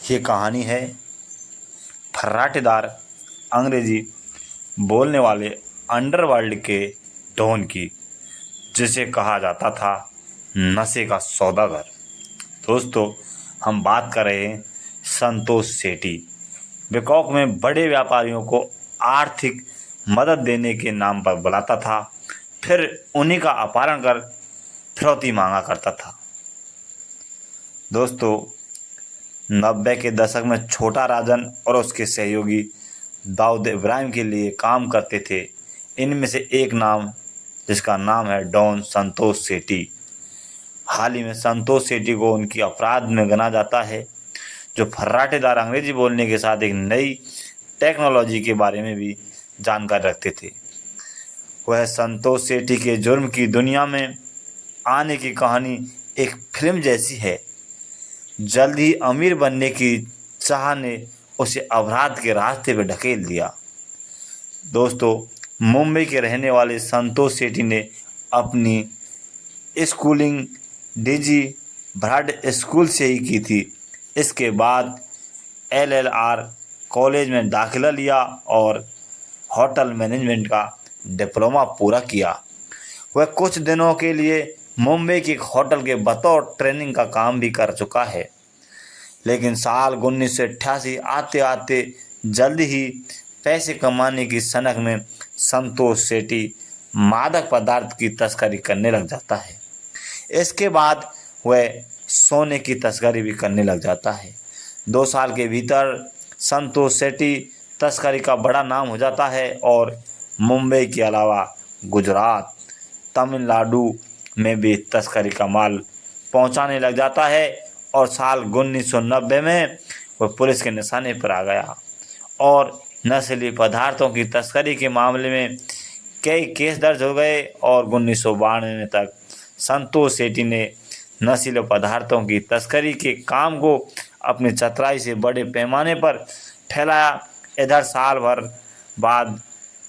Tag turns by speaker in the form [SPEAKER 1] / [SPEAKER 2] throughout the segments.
[SPEAKER 1] ये कहानी है फर्राटेदार अंग्रेजी बोलने वाले अंडरवर्ल्ड के डॉन की, जिसे कहा जाता था नशे का सौदागर। दोस्तों, हम बात कर रहे हैं संतोष सेठी। बैंकॉक में बड़े व्यापारियों को आर्थिक मदद देने के नाम पर बुलाता था, फिर उन्हीं का अपहरण कर फिरौती मांगा करता था। दोस्तों, 90 के दशक में छोटा राजन और उसके सहयोगी दाऊद इब्राहिम के लिए काम करते थे। इनमें से एक नाम, जिसका नाम है डॉन संतोष सेठी। हाल ही में संतोष सेठी को उनकी अपराध में गना जाता है, जो फर्राटेदार अंग्रेजी बोलने के साथ एक नई टेक्नोलॉजी के बारे में भी जानकारी रखते थे। वह संतोष सेठी के जुर्म की दुनिया में आने की कहानी एक फिल्म जैसी है। जल्द ही अमीर बनने की चाह ने उसे अपराध के रास्ते पर ढकेल दिया। दोस्तों, मुंबई के रहने वाले संतोष सेठी ने अपनी स्कूलिंग डीजी ब्राड स्कूल से ही की थी। इसके बाद LLR कॉलेज में दाखिला लिया और होटल मैनेजमेंट का डिप्लोमा पूरा किया। वह कुछ दिनों के लिए मुंबई के एक होटल के बतौर ट्रेनिंग का काम भी कर चुका है, लेकिन साल 1988 आते आते जल्द ही पैसे कमाने की सनक में संतोष सेठी मादक पदार्थ की तस्करी करने लग जाता है। इसके बाद वह सोने की तस्करी भी करने लग जाता है। 2 साल के भीतर संतोष सेठी तस्करी का बड़ा नाम हो जाता है और मुंबई के अलावा गुजरात, तमिलनाडु में भी तस्करी का माल पहुंचाने लग जाता है और साल 1990 में वह पुलिस के निशाने पर आ गया और नशीली पदार्थों की तस्करी के मामले में कई केस दर्ज हो गए और 1992 में तक संतोष सेठी ने नशीले पदार्थों की तस्करी के काम को अपनी चतुराई से बड़े पैमाने पर फैलाया। इधर साल भर बाद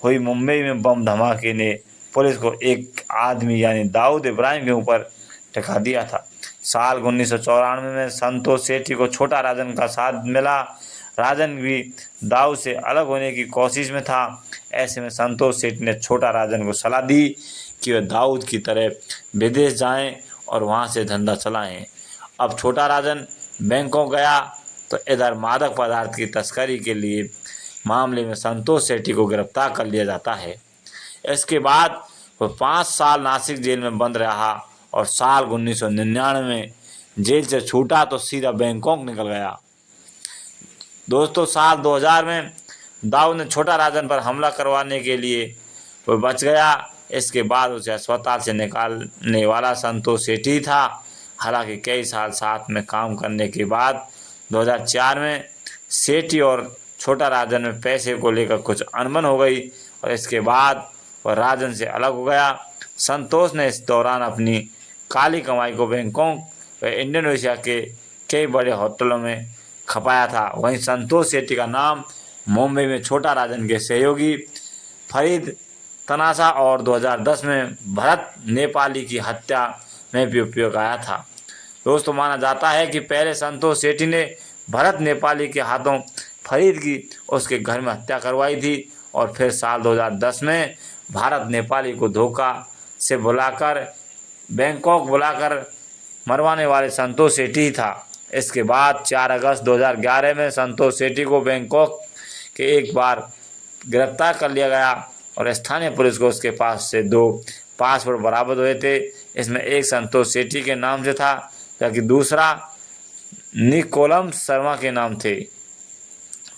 [SPEAKER 1] हुई मुंबई में बम धमाके ने पुलिस को एक आदमी यानी दाऊद इब्राहिम के ऊपर टिका दिया था। साल 1994 में संतोष सेठी को छोटा राजन का साथ मिला। राजन भी दाऊद से अलग होने की कोशिश में था। ऐसे में संतोष सेठी ने छोटा राजन को सलाह दी कि वह दाऊद की तरह विदेश जाएं और वहां से धंधा चलाएं। अब छोटा राजन बैंकॉक गया तो इधर मादक पदार्थ की तस्करी के लिए मामले में संतोष सेठी को गिरफ्तार कर लिया जाता है। इसके बाद वह 5 साल नासिक जेल में बंद रहा और साल 1999 में जेल से छूटा तो सीधा बैंकॉक निकल गया। दोस्तों, साल 2000 में दाऊद ने छोटा राजन पर हमला करवाने के लिए वह बच गया। इसके बाद उसे अस्पताल से निकालने वाला संतोष सेठी था। हालांकि कई साल साथ में काम करने के बाद 2004 में सेठी और छोटा राजन में पैसे को लेकर कुछ अनबन हो गई और इसके बाद वह राजन से अलग हो गया। संतोष ने इस दौरान अपनी काली कमाई को बैंकॉक व इंडोनेशिया के कई बड़े होटलों में खपाया था। वहीं संतोष सेठी का नाम मुंबई में छोटा राजन के सहयोगी फरीद तनाशा और 2010 में भरत नेपाली की हत्या में भी उपयोग आया था। दोस्तों, माना जाता है कि पहले संतोष सेठी ने भरत नेपाली के हाथों फरीद की उसके घर में हत्या करवाई थी और फिर साल 2010 में भारत नेपाली को धोखा से बुलाकर बैंकॉक बुलाकर मरवाने वाले संतोष सेठी था। इसके बाद 4 अगस्त 2011 में संतोष सेठी को बैंकॉक के एक बार गिरफ्तार कर लिया गया और स्थानीय पुलिस को उसके पास से 2 पासपोर्ट बरामद हुए थे। इसमें एक संतोष सेठी के नाम से था जबकि दूसरा निकोलम शर्मा के नाम थे।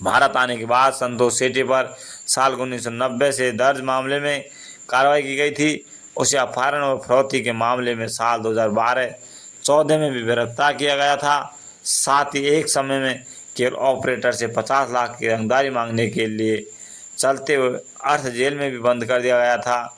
[SPEAKER 1] भारत आने के बाद संतोष सेठी पर साल 1990 से दर्ज मामले में कार्रवाई की गई थी। उसे अपहरण और फिरौती के मामले में साल 2012-14 में भी गिरफ्तार किया गया था। साथ ही एक समय में केवल ऑपरेटर से 50 लाख की रंगदारी मांगने के लिए चलते हुए अर्थ जेल में भी बंद कर दिया गया था।